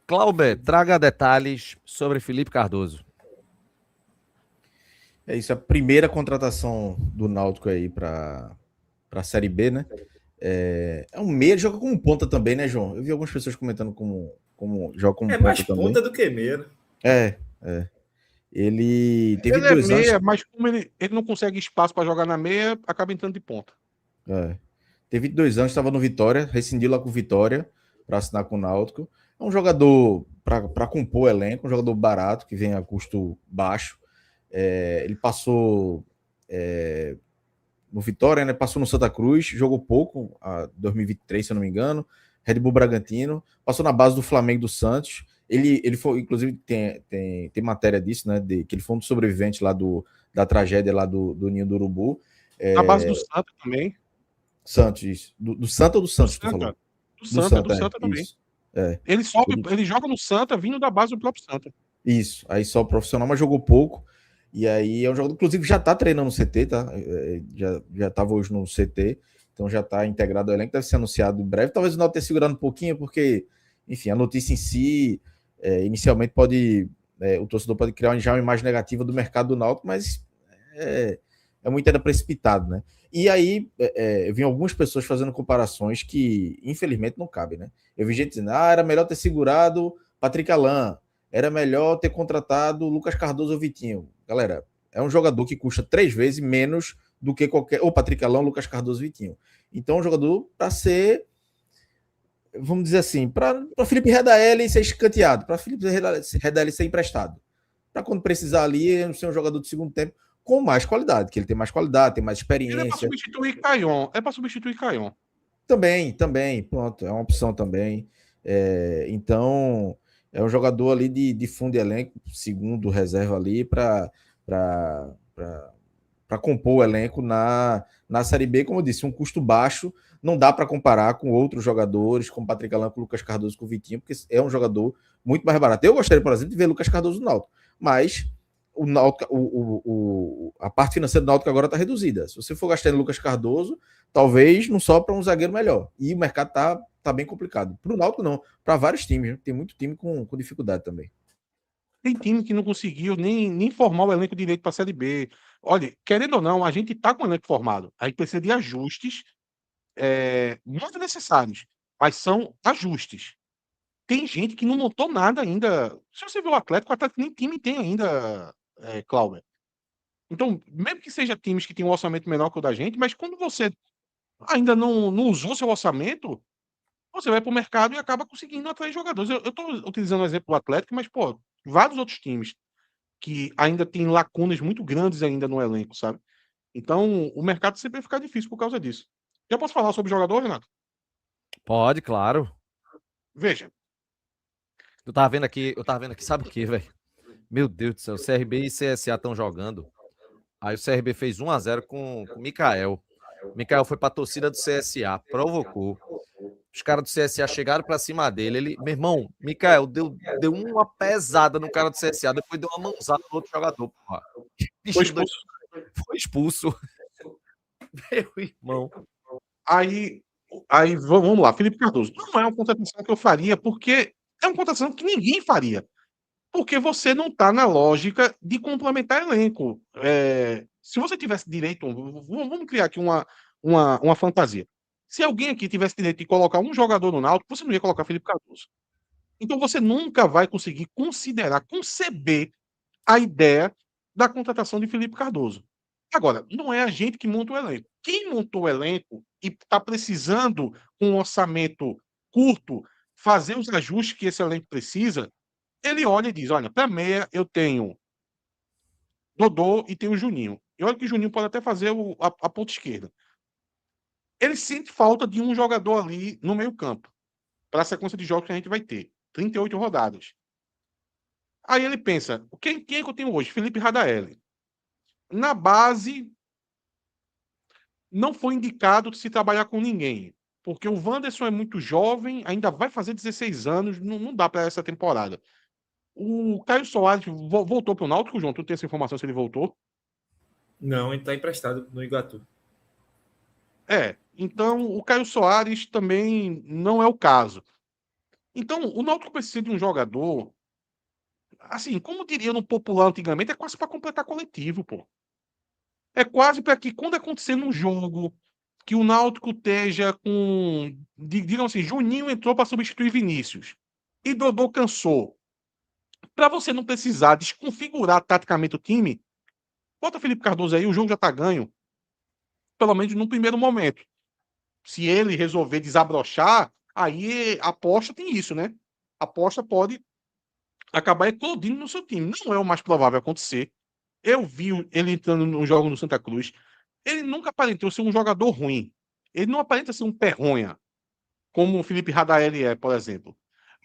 Clauber, traga detalhes sobre Felipe Cardoso. É isso, a primeira contratação do Náutico aí para a Série B, né? É um meia, joga como ponta também, né, João? Eu vi algumas pessoas comentando como joga como É mais ponta também. ponta do que meia, né? É. Ele teve Ele é 2 anos. meia, mas como ele não consegue espaço para jogar na meia, acaba entrando de ponta. Teve 22 anos, estava no Vitória, rescindiu lá com o Vitória para assinar com o Náutico. É um jogador para compor o elenco, um jogador barato, que vem a custo baixo. Ele passou no Vitória, né? Passou no Santa Cruz, jogou pouco, a 2023, se eu não me engano. Red Bull Bragantino, passou na base do Flamengo e do Santos. Ele foi, inclusive, tem matéria disso, né? Que ele foi um dos sobreviventes lá da tragédia lá do Ninho do Urubu. Na base do Santa também. Santos, isso. Do Santa ou do Santos, tu falou? Do Santa também. Isso. Ele joga no Santa vindo da base do próprio Santa. Isso, aí só profissional, mas jogou pouco. E aí é um jogador, inclusive, já tá treinando no CT, tá? Já tava hoje no CT, então já tá integrado ao elenco, deve ser anunciado em breve. Talvez o Náutico tenha segurado um pouquinho, porque, enfim, a notícia em si, inicialmente o torcedor pode criar já uma imagem negativa do mercado do Náutico, mas é muito ainda precipitado, né? E aí, eu vi algumas pessoas fazendo comparações que, infelizmente, não cabem, né? Eu vi gente dizendo, era melhor ter segurado Patrick Alain, era melhor ter contratado Lucas Cardoso ou Vitinho. Galera, é um jogador que custa 3 vezes menos do que qualquer... Ou Patrick Alain, Lucas Cardoso e Vitinho. Então, é um jogador para ser... Vamos dizer assim, para Felipe Redaelli ser escanteado, para Felipe Redaelli ser emprestado. Para quando precisar ali, ele ser um jogador de segundo tempo com mais qualidade, que ele tem mais qualidade, tem mais experiência. Ele é para substituir Caion. Também, pronto, é uma opção também. Então, é um jogador ali de fundo de elenco, segundo reserva ali, para compor o elenco na Série B, como eu disse, um custo baixo, não dá para comparar com outros jogadores, como Patrick Alain, com Lucas Cardoso, com o Vitinho, porque é um jogador muito mais barato. Eu gostaria, por exemplo, de ver Lucas Cardoso no Náutico, mas o Náutico, a parte financeira do Náutico agora está reduzida. Se você for gastar em Lucas Cardoso, talvez não sobra um zagueiro melhor. E o mercado tá bem complicado. Para o Náutico, não. Para vários times. Né? Tem muito time com dificuldade também. Tem time que não conseguiu nem formar o elenco direito para a Série B. Olha, querendo ou não, a gente está com o elenco formado. A gente precisa de ajustes muito necessários, mas são ajustes. Tem gente que não montou nada ainda. Se você vê o Atlético nem time tem ainda, Cláudio. Então, mesmo que seja times que têm um orçamento menor que o da gente, mas quando você ainda não usou seu orçamento, você vai para o mercado e acaba conseguindo atrair jogadores. Eu estou utilizando o exemplo do Atlético, mas, pô, vários outros times que ainda têm lacunas muito grandes ainda no elenco, sabe? Então, o mercado sempre vai ficar difícil por causa disso. Já posso falar sobre o jogador, Renato? Pode, claro. Veja. Eu tava vendo aqui, sabe o que, velho? Meu Deus do céu, CRB e CSA estão jogando. Aí o CRB fez 1-0 com o Mikael. O Mikael foi pra torcida do CSA, provocou. Os caras do CSA chegaram pra cima dele. Meu irmão, Mikael deu uma pesada no cara do CSA, depois deu uma mãozada no outro jogador, porra. Foi expulso. Meu irmão. Aí vamos lá, Felipe Cardoso. Não é uma contratação que eu faria, porque é uma contratação que ninguém faria. Porque você não está na lógica de complementar elenco. Se você tivesse direito, vamos criar aqui uma fantasia. Se alguém aqui tivesse direito de colocar um jogador no Náutico, você não ia colocar Felipe Cardoso. Então você nunca vai conseguir conceber a ideia da contratação de Felipe Cardoso. Agora, não é a gente que monta o elenco. Quem montou o elenco e está precisando, com um orçamento curto, fazer os ajustes que esse elenco precisa, ele olha e diz, olha, para meia eu tenho Dodô e tenho o Juninho. E olha que o Juninho pode até fazer a ponta esquerda. Ele sente falta de um jogador ali no meio campo, para a sequência de jogos que a gente vai ter. 38 rodadas. Aí ele pensa, quem é que eu tenho hoje? Felipe Radaelli. Na base, não foi indicado de se trabalhar com ninguém. Porque o Wanderson é muito jovem, ainda vai fazer 16 anos, não dá para essa temporada. O Caio Soares voltou para o Náutico, João? Tu tem essa informação se ele voltou? Não, ele está emprestado no Iguatu. Então o Caio Soares também não é o caso. Então, o Náutico precisa de um jogador, assim, como diria no popular antigamente, é quase para completar coletivo, pô. É quase para que quando acontecer num jogo que o Náutico esteja com, digam assim, Juninho entrou para substituir Vinícius e Dodô cansou. Para você não precisar desconfigurar taticamente o time, bota Felipe Cardoso aí, o jogo já tá ganho, pelo menos no primeiro momento. Se ele resolver desabrochar, aí a aposta tem isso, né? A aposta pode acabar eclodindo no seu time. Não é o mais provável acontecer. Eu vi ele entrando no jogo no Santa Cruz. Ele nunca aparentou ser um jogador ruim. Ele não aparenta ser um perronha, como o Felipe Radaeli é, por exemplo.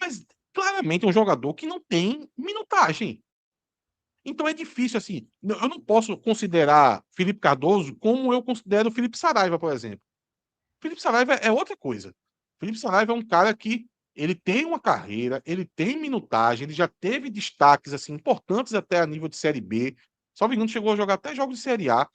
Mas claramente é um jogador que não tem minutagem. Então é difícil, assim. Eu não posso considerar Felipe Cardoso como eu considero o Felipe Saraiva, por exemplo. Felipe Saraiva é outra coisa. Felipe Saraiva é um cara que ele tem uma carreira, ele tem minutagem, ele já teve destaques assim importantes até a nível de Série B. Só me engano, chegou a jogar até jogos de Série A.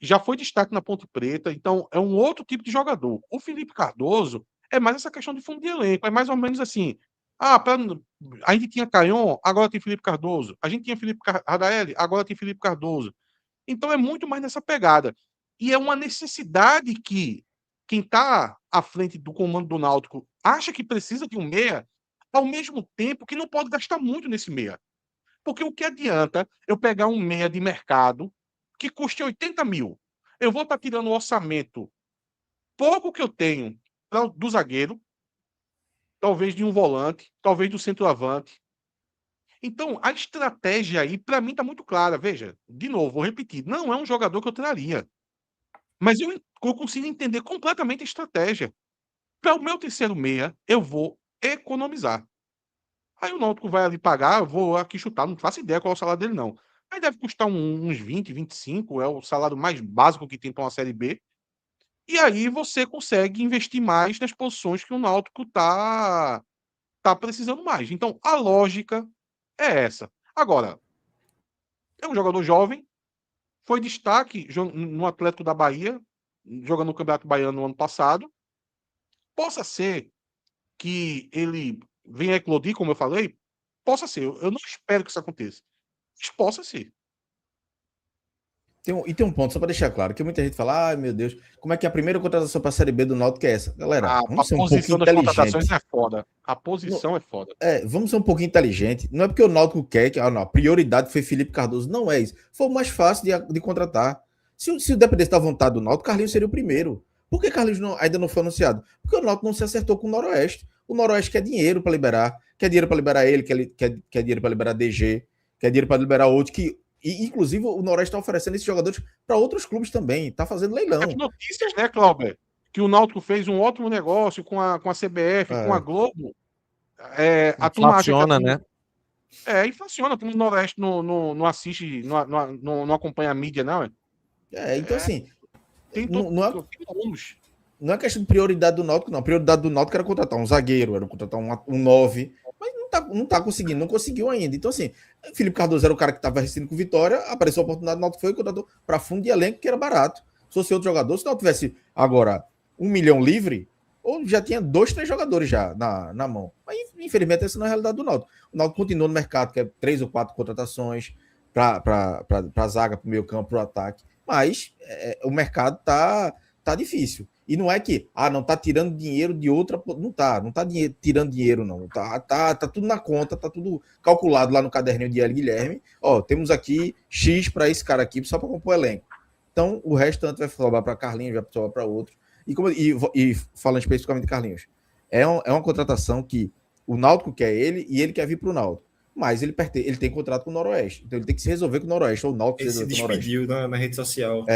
Já foi destaque na Ponte Preta, então é um outro tipo de jogador. O Felipe Cardoso é mais essa questão de fundo de elenco, é mais ou menos assim. A gente tinha Caion, agora tem Felipe Cardoso. A gente tinha Felipe Radaeli, agora tem Felipe Cardoso. Então é muito mais nessa pegada. E é uma necessidade que quem está à frente do comando do Náutico acha que precisa de um meia, ao mesmo tempo que não pode gastar muito nesse meia. Porque o que adianta eu pegar um meia de mercado que custe 80 mil? Eu vou estar tirando o orçamento pouco que eu tenho do zagueiro, talvez de um volante, talvez do centroavante. Então, a estratégia aí, para mim, está muito clara. Veja, de novo, vou repetir: não é um jogador que eu traria. Mas eu consigo entender completamente a estratégia. Para o meu terceiro meia, eu vou economizar. Aí o Náutico vai ali pagar, eu vou aqui chutar, não faço ideia qual é o salário dele, não. Aí deve custar uns 20, 25, é o salário mais básico que tem para uma Série B. E aí você consegue investir mais nas posições que o Náutico tá precisando mais. Então, a lógica é essa. Agora, é um jogador jovem, foi destaque no Atlético da Bahia, jogando no Campeonato Baiano no ano passado. Possa ser que ele venha a eclodir, como eu falei, possa ser. Eu não espero que isso aconteça. Mas possa ser. Tem um ponto, só para deixar claro, que muita gente fala, ai meu Deus, como é que a primeira contratação para a Série B do Náutico é essa? Galera, A vamos ser um pouco posição das contratações inteligentes. é foda. A posição é foda. Vamos ser um pouquinho inteligente. Não é porque o Náutico quer que não, a prioridade foi Felipe Cardoso. Não é isso. Foi o mais fácil de contratar. Se o dependesse da vontade do Náutico, Carlinhos seria o primeiro. Por que Carlinhos ainda não foi anunciado? Porque o Náutico não se acertou com o Noroeste. O Noroeste quer dinheiro para liberar. Quer dinheiro para liberar ele, quer dinheiro para liberar DG, quer dinheiro para liberar outro. Inclusive, o Noroeste está oferecendo esses jogadores para outros clubes também. Está fazendo leilão. As notícias, né, Cláudio? Que o Náutico fez um ótimo negócio com a CBF, com a Globo. A turma acha que né? Inflaciona. A turma do Noroeste não assiste, não acompanha a mídia, não. Então assim, anos. Não é questão de prioridade do Náutico, não. A prioridade do Náutico era contratar um zagueiro, era contratar um 9, mas não tá conseguindo, não conseguiu ainda. Então, assim, Felipe Cardoso era o cara que estava resistindo com Vitória, apareceu a oportunidade do Náutico, foi e contratou para fundo de elenco, que era barato. Se fosse outro jogador, se não tivesse agora 1 milhão livre, ou já tinha 2, 3 jogadores já na mão. Mas, infelizmente, essa não é a realidade do Náutico. O Náutico continua no mercado, que é 3 ou 4 contratações para zaga, para o meio campo, para o ataque. Mas o mercado tá difícil. E não é que, não tá tirando dinheiro de outra. Não tá tirando dinheiro, não. Tá tudo na conta, tá tudo calculado lá no caderninho de Hélio Guilherme. Temos aqui X para esse cara aqui, só para compor o elenco. Então, o restante vai sobrar para Carlinhos, vai sobrar para outros. E falando especificamente de Carlinhos, é uma contratação que o Náutico quer ele e ele quer vir para o Náutico. Mas ele tem contrato com o Noroeste. Então ele tem que se resolver com o Noroeste. Ou o Náutico ele se despediu na rede social.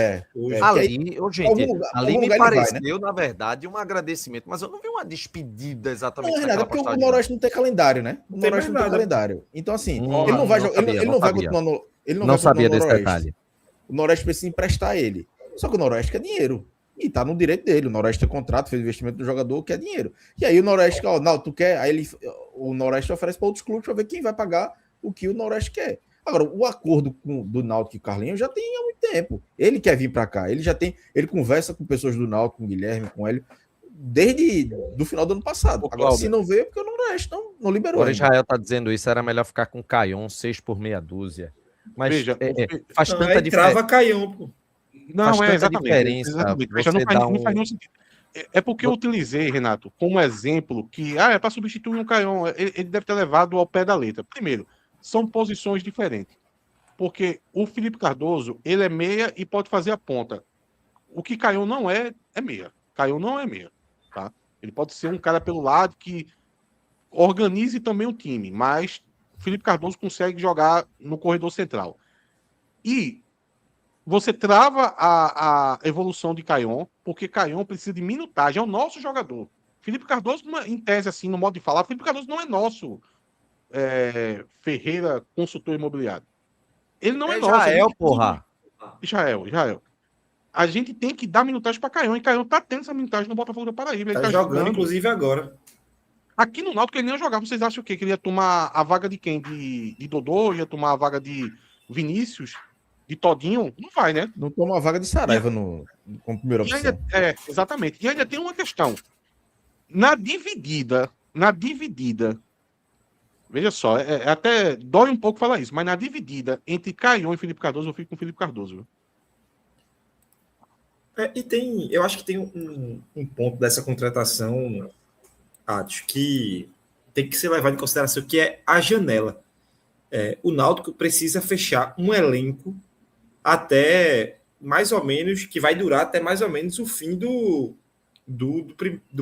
Ali me pareceu, vai, né? Na verdade, um agradecimento. Mas eu não vi uma despedida exatamente. Não, Renato, porque o Noroeste não tem calendário, né? O Noroeste não tem calendário. Então, assim, ele não vai jogar. Ele não vai continuar no. Ele não sabia desse detalhe. O Noroeste precisa emprestar ele. Só que o Noroeste quer dinheiro. E tá no direito dele. O Noroeste tem contrato, fez investimento do jogador, quer dinheiro. E aí o Noroeste, não, tu quer? Aí o Noroeste oferece para outros clubes para ver quem vai pagar o que o Noroeste quer. Agora, o acordo do Náutico e Carlinhos já tem há muito tempo. Ele quer vir para cá. Ele conversa com pessoas do Náutico, com o Guilherme, com ele. desde do final do ano passado. Ô, Agora, Cláudio. se não veio, é porque o Nordeste não liberou. Agora ainda. Israel tá dizendo isso, era melhor ficar com o Caion 6 por meia dúzia. Mas Veja, faz Não, tanta aí diferença. trava Caião, pô. Não, Faz tanta exatamente. diferença Exatamente. você Já não faz, dar não faz um- nenhum sentido. É porque eu utilizei, Renato, como exemplo que é para substituir um Caion. Ele deve ter levado ao pé da letra. Primeiro, são posições diferentes. Porque o Felipe Cardoso, ele é meia e pode fazer a ponta. O que Caion não é meia. Caion não é meia, tá? Ele pode ser um cara pelo lado que organize também o time, mas o Felipe Cardoso consegue jogar no corredor central. E você trava a evolução de Caion, porque Caion precisa de minutagem, é o nosso jogador. Felipe Cardoso, em tese, assim, no modo de falar, Felipe Cardoso não é nosso Ferreira consultor imobiliário. Ele não é nosso. a Israel, gente- porra. Israel. A gente tem que dar minutagem para Caion, e Caion tá tendo essa minutagem no Botafogo da Paraíba. Ele Tá jogando, inclusive, agora. Aqui no Náutico ele nem ia jogar. Vocês acham o quê? Que ele ia tomar a vaga de quem? De Dodô? Ia tomar a vaga de Vinícius? De Todinho? Não vai, né? Não toma a vaga de Saraiva como primeira E opção. ainda, exatamente. E ainda tem uma questão. Na dividida, veja só, até dói um pouco falar isso, mas na dividida entre Caion e Felipe Cardoso, eu fico com o Felipe Cardoso. Viu? Eu acho que tem um ponto dessa contratação, acho que tem que ser levado em consideração, que é a janela. O Náutico precisa fechar um elenco até mais ou menos, que vai durar até mais ou menos o fim do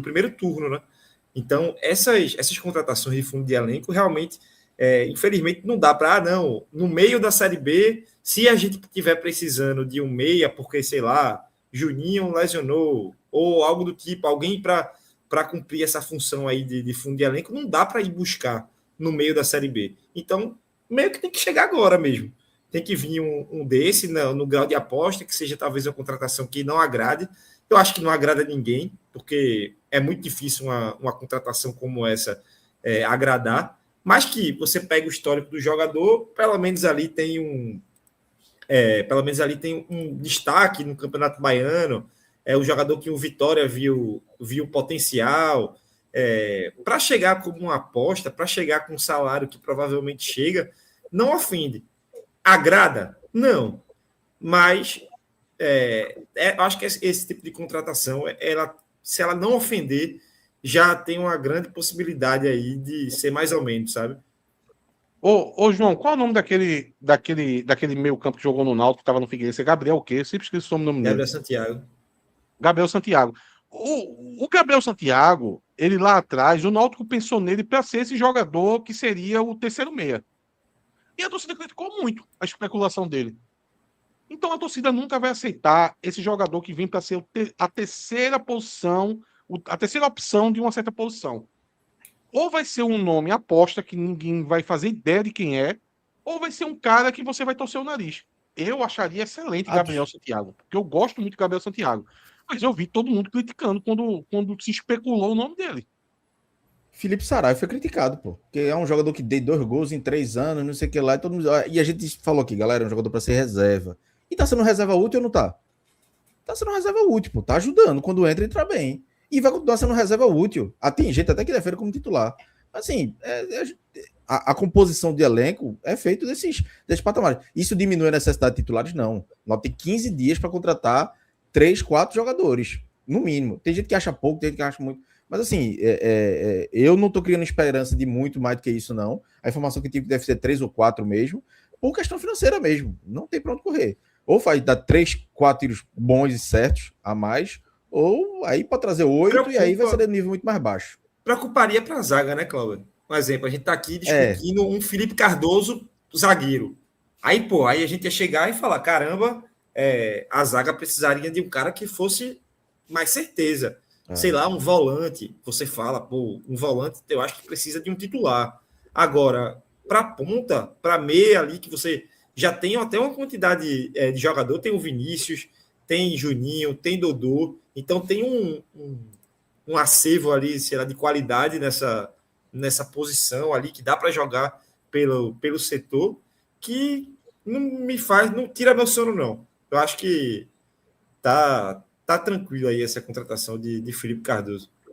primeiro turno, né? Então, essas contratações de fundo de elenco realmente, infelizmente, não dá para, não, no meio da Série B, se a gente estiver precisando de um meia, porque, sei lá, Juninho lesionou, ou algo do tipo, alguém para cumprir essa função aí de fundo de elenco, não dá para ir buscar no meio da Série B. Então, meio que tem que chegar agora mesmo. Tem que vir um desse no grau de aposta, que seja talvez uma contratação que não agrade. Eu acho que não agrada ninguém, porque é muito difícil uma contratação como essa agradar, mas que você pega o histórico do jogador, pelo menos ali tem um destaque no Campeonato Baiano, o jogador que o Vitória viu potencial, para chegar como uma aposta, para chegar com um salário que provavelmente chega, não ofende. Agrada? Não. Mas acho que esse tipo de contratação, se ela não ofender, já tem uma grande possibilidade aí de ser mais ou menos, sabe? Ô, João, qual é o nome daquele meio campo que jogou no Náutico, que estava no Figueirense? É Gabriel o quê? Eu sempre esqueci o nome dele. Gabriel Santiago. Gabriel Santiago. O Gabriel Santiago, ele lá atrás, o Náutico pensou nele para ser esse jogador que seria o terceiro meia. E a torcida criticou muito a especulação dele. Então a torcida nunca vai aceitar esse jogador que vem para ser a terceira posição, a terceira opção de uma certa posição. Ou vai ser um nome aposta que ninguém vai fazer ideia de quem é, ou vai ser um cara que você vai torcer o nariz. Eu acharia excelente Gabriel Santiago, porque eu gosto muito de Gabriel Santiago. Mas eu vi todo mundo criticando quando se especulou o nome dele. Felipe Saraiva foi criticado, pô. Porque é um jogador que deu 2 gols em 3 anos, não sei o que lá. E a gente falou aqui, galera, é um jogador para ser reserva. E tá sendo reserva útil ou não tá? Tá sendo reserva útil, pô. Tá ajudando. Quando entra bem. E vai continuar sendo reserva útil. Tem gente até que defende como titular. Assim, a composição de elenco é feita desses patamares. Isso diminui a necessidade de titulares? Não. Nós temos 15 dias para contratar 3, 4 jogadores, no mínimo. Tem gente que acha pouco, tem gente que acha muito. Mas assim, eu não tô criando esperança de muito mais do que isso, não. A informação que tive deve ser 3 ou 4 mesmo, por questão financeira mesmo. Não tem para onde correr. Ou faz dar 3, 4 tiros bons e certos a mais, ou aí pode trazer 8 e aí vai ser de nível muito mais baixo. Preocuparia para a zaga, né, Cláudio? Um exemplo, a gente tá aqui discutindo um Felipe Cardoso zagueiro. Aí a gente ia chegar e falar, caramba, a zaga precisaria de um cara que fosse mais certeza. Sei lá, um volante. Você fala, um volante eu acho que precisa de um titular. Agora, para ponta, para meia ali, que você já tem até uma quantidade de jogador, tem o Vinícius, tem Juninho, tem Dodô, então tem um acervo ali, sei lá, de qualidade nessa posição ali, que dá para jogar pelo setor, que não tira meu sono, não. Eu acho que tá tá tranquilo aí essa contratação de Felipe Cardoso.